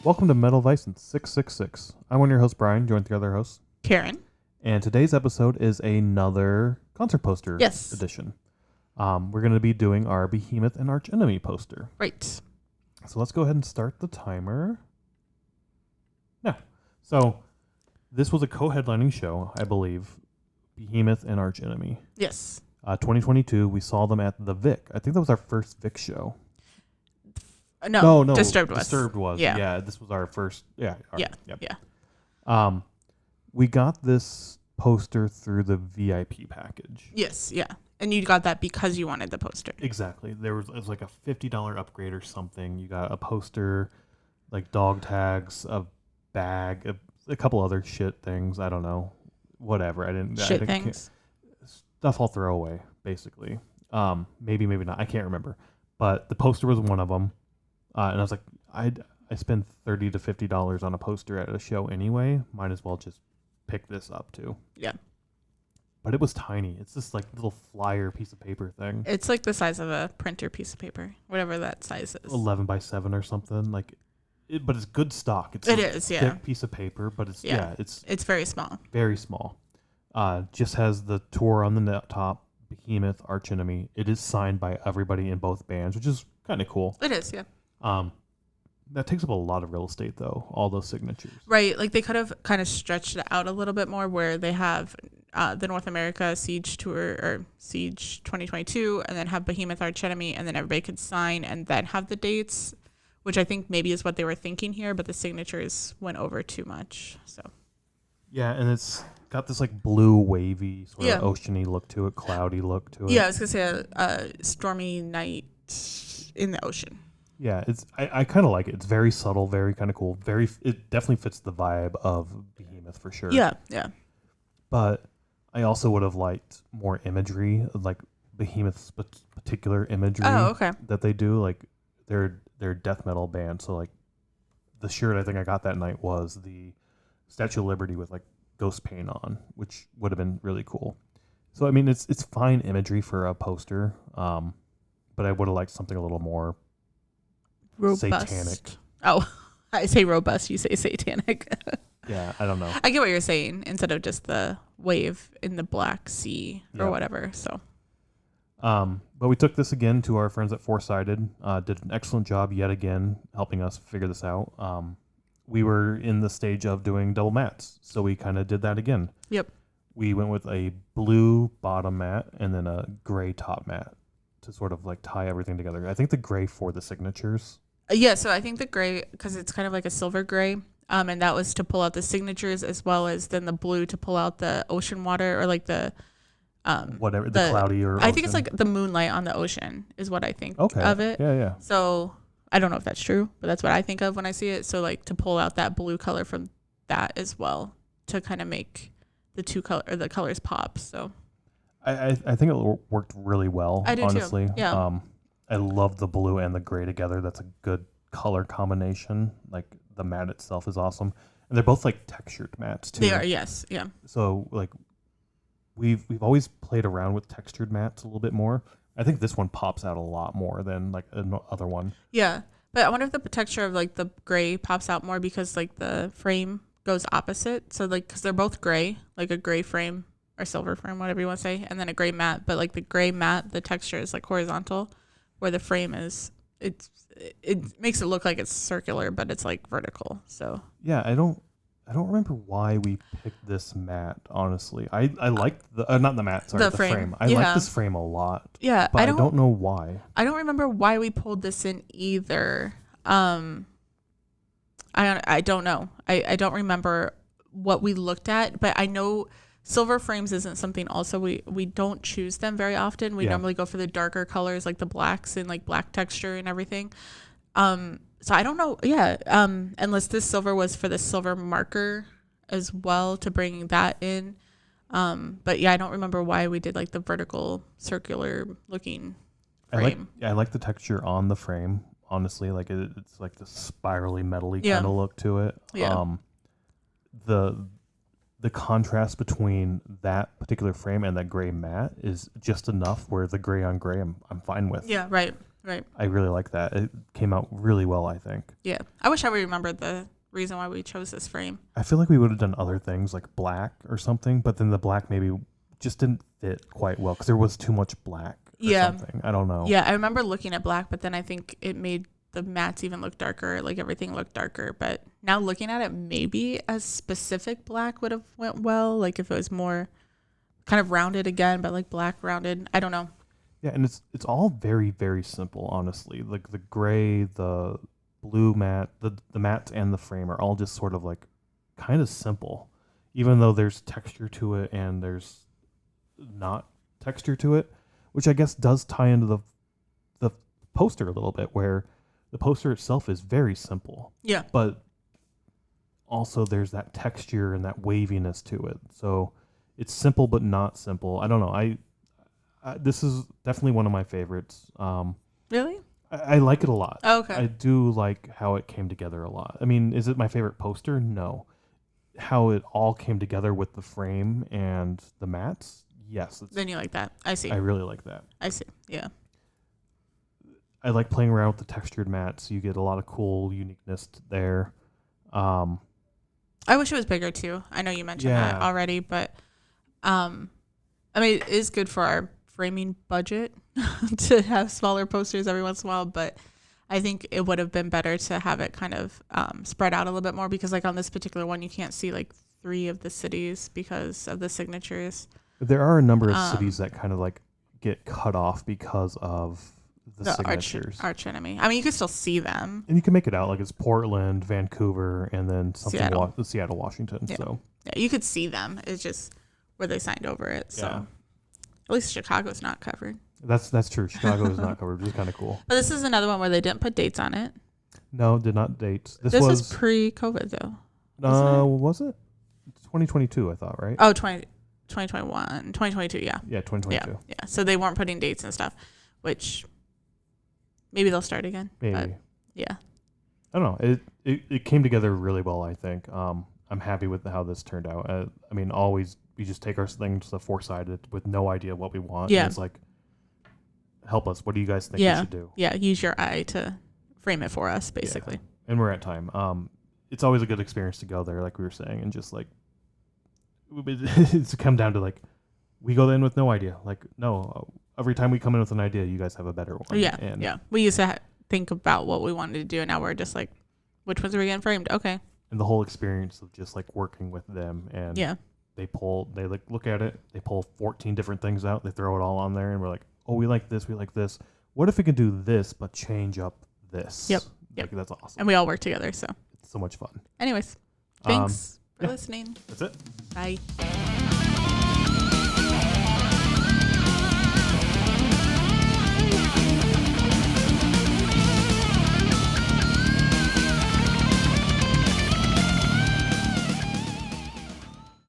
Welcome to MetalVice in 666. I'm one of your hosts, Brian, joined with the other hosts, Karen. And today's episode is another concert poster edition. We're going to be doing our Behemoth and Arch Enemy poster. Right. So let's go ahead and start the timer. Yeah. So this was a co-headlining show, I believe, Behemoth and Arch Enemy. Yes. 2022, we saw them at the Vic. I think that was our first Vic show. No, Disturbed was. Disturbed was. Yeah, this was our first. Yeah. We got this poster through the VIP package. Yes, yeah. And you got that because you wanted the poster. Exactly. It was like a $50 upgrade or something. You got a poster, like dog tags, a bag, a couple other shit things. I don't know. Whatever. I didn't Things. Stuff I'll throw away, basically. Maybe not. I can't remember. But the poster was one of them. And I was like, I spend $30 to $50 on a poster at a show anyway. Might as well just pick this up too. Yeah. But it was tiny. It's this like little flyer piece of paper thing. It's like the size of a printer piece of paper, whatever that size is. 11 by 7 or something. But it's good stock. It's a thick piece of paper, but it's very small. Very small. Just has the tour on the top, Behemoth, Arch Enemy. It is signed by everybody in both bands, which is kind of cool. It is, yeah. That takes up a lot of real estate, though, all those signatures. Right. Like, they could have kind of stretched it out a little bit more where they have the North America Siege Tour, or Siege 2022, and then have Behemoth, Arch Enemy, and then everybody could sign and then have the dates, which I think maybe is what they were thinking here, but the signatures went over too much. So. Yeah, and it's got this, like, blue, wavy, sort of oceany look to it, cloudy look to it. Yeah, I was going to say a stormy night in the ocean. Yeah, I kind of like it. It's very subtle, very kind of cool. It definitely fits the vibe of Behemoth for sure. Yeah. But I also would have liked more imagery, like Behemoth's particular imagery that they do. Like they're a death metal band, so like the shirt I think I got that night was the Statue of Liberty with like ghost paint on, which would have been really cool. So I mean, it's fine imagery for a poster, but I would have liked something a little more robust. Satanic. Oh, I say robust, you say satanic. Yeah, I don't know. I get what you're saying, instead of just the wave in the Black Sea or whatever. So, but we took this again to our friends at Foursided. Did an excellent job yet again helping us figure this out. We were in the stage of doing double mats, so we kind of did that again. Yep. We went with a blue bottom mat and then a gray top mat to sort of like tie everything together. I think the gray for the signatures. Yeah, so I think the gray, because it's kind of like a silver gray, and that was to pull out the signatures, as well as then the blue to pull out the ocean water, or like the whatever, the cloudy or ocean. I think it's like the moonlight on the ocean is what I think of it. Yeah. So I don't know if that's true, but that's what I think of when I see it. So like to pull out that blue color from that as well, to kind of make the the colors pop. So I think it worked really well. I do honestly. too. Yeah. I love the blue and the gray together. That's a good color combination. Like the mat itself is awesome, and they're both like textured mats too. They are, yes, yeah. So like we've always played around with textured mats a little bit more. I think this one pops out a lot more than like another one. Yeah, but I wonder if the texture of like the gray pops out more because like the frame goes opposite. So like, because they're both gray, like a gray frame or silver frame, whatever you want to say, and then a gray mat. But like the gray mat, the texture is like horizontal, where the frame is, it makes it look like it's circular, but it's like vertical. So yeah, I don't remember why we picked this mat. Honestly, I liked the not the mat, sorry, the frame. I like this frame a lot. Yeah, but I don't know why. I don't remember why we pulled this in either. I don't know. I don't remember what we looked at, but I know silver frames isn't something also we don't choose them very often. We normally go for the darker colors, like the blacks and like black texture and everything. So I don't know. Yeah. Unless this silver was for the silver marker as well, to bring that in. But yeah, I don't remember why we did like the vertical circular looking frame. I like the texture on the frame. Honestly, like it's like the spirally metally kind of look to it. Yeah. The contrast between that particular frame and that gray mat is just enough where the gray on gray I'm fine with. Yeah, right. Right. I really like that. It came out really well, I think. Yeah. I wish I would remember the reason why we chose this frame. I feel like we would have done other things like black or something, but then the black maybe just didn't fit quite well because there was too much black or something. I don't know. Yeah, I remember looking at black, but then I think it made the mattes even look darker, like everything looked darker. But now looking at it, maybe a specific black would have went well, like if it was more kind of rounded again, but like black rounded. I don't know. Yeah, and it's all very, very simple, honestly. Like the gray, the blue matte, the mattes and the frame are all just sort of like kind of simple, even though there's texture to it and there's not texture to it, which I guess does tie into the poster a little bit, where the poster itself is very simple. Yeah. But also there's that texture and that waviness to it. So it's simple but not simple. I don't know. This is definitely one of my favorites. Really? I like it a lot. Oh, okay. I do like how it came together a lot. I mean, is it my favorite poster? No. How it all came together with the frame and the mattes? Yes. Then you like that. I see. I really like that. I see. Yeah. I like playing around with the textured mattes. You get a lot of cool uniqueness there. I wish it was bigger too. I know you mentioned that already, but I mean, it is good for our framing budget to have smaller posters every once in a while, but I think it would have been better to have it kind of spread out a little bit more, because like on this particular one, you can't see like 3 of the cities because of the signatures. There are a number of cities that kind of like get cut off because of the signatures. Arch enemy. I mean, you can still see them. And you can make it out like it's Portland, Vancouver, and then something Seattle, Washington. Yeah. So yeah, you could see them. It's just where they signed over it. So at least Chicago's not covered. That's true. Chicago is not covered, which is kind of cool. But this is another one where they didn't put dates on it. No, did not date. This was pre-COVID though. Was it? 2022, I thought, right? Oh, 2021, 2022, yeah. Yeah, 2022. Yeah. So they weren't putting dates and stuff, which maybe they'll start again. Maybe. But yeah. I don't know. It came together really well, I think. I'm happy with how this turned out. I mean, always we just take our things to Foursided with no idea what we want. Yeah. And it's like, help us. What do you guys think we should do? Yeah, use your eye to frame it for us, basically. Yeah. And we're at time. It's always a good experience to go there, like we were saying, and just like, it's come down to like, we go in with no idea. Like, no, every time we come in with an idea, you guys have a better one. Yeah, yeah. We used to think about what we wanted to do, and now we're just like, which ones are we getting framed? Okay. And the whole experience of just like working with them, and they like look at it, they pull 14 different things out, they throw it all on there, and we're like, oh, we like this. What if we could do this, but change up this? Yep. Like, that's awesome. And we all work together, so it's so much fun. Anyways, thanks for listening. That's it. Bye.